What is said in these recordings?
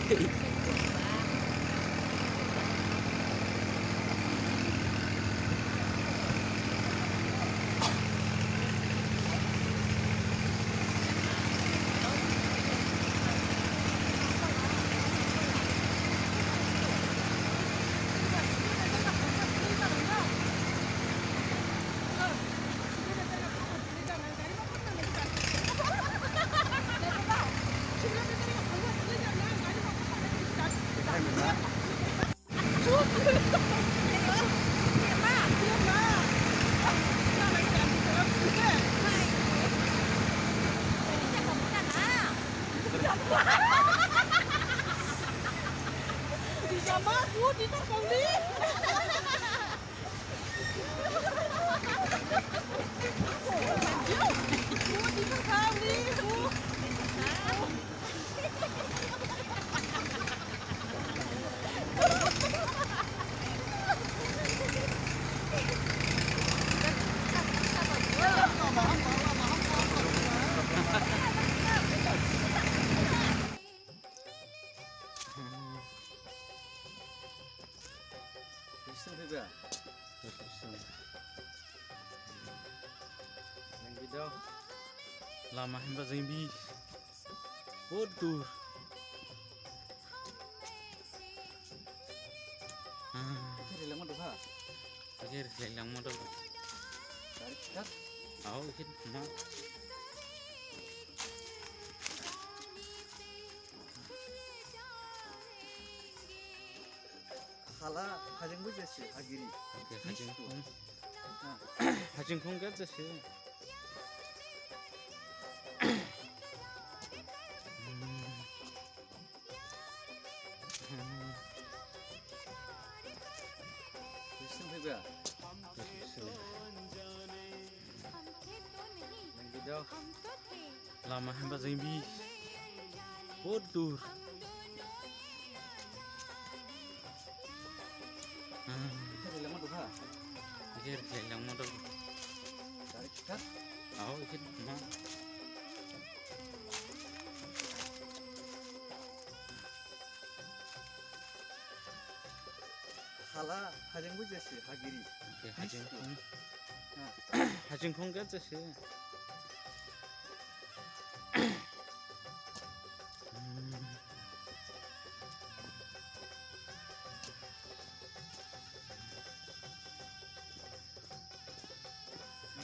Dima, Dima kali. Dima kali. Lama hamba zambi bodoh Hilang mana ha? akhir hilang modal Tarik kat. hit ma Hala hajeng bu jasi agiri. hajing khong kat jase Iseng juga. Video. lama hamba zambi bodoh Hilang mana ha? akhir hilang modal Tarik kat. hit ma Hala hajeng bu jasi agiri. hajing khong kat jase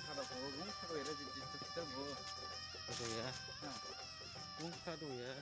Kada ko gong kada era jadi kita bo. Aduh ya, bung kado ya.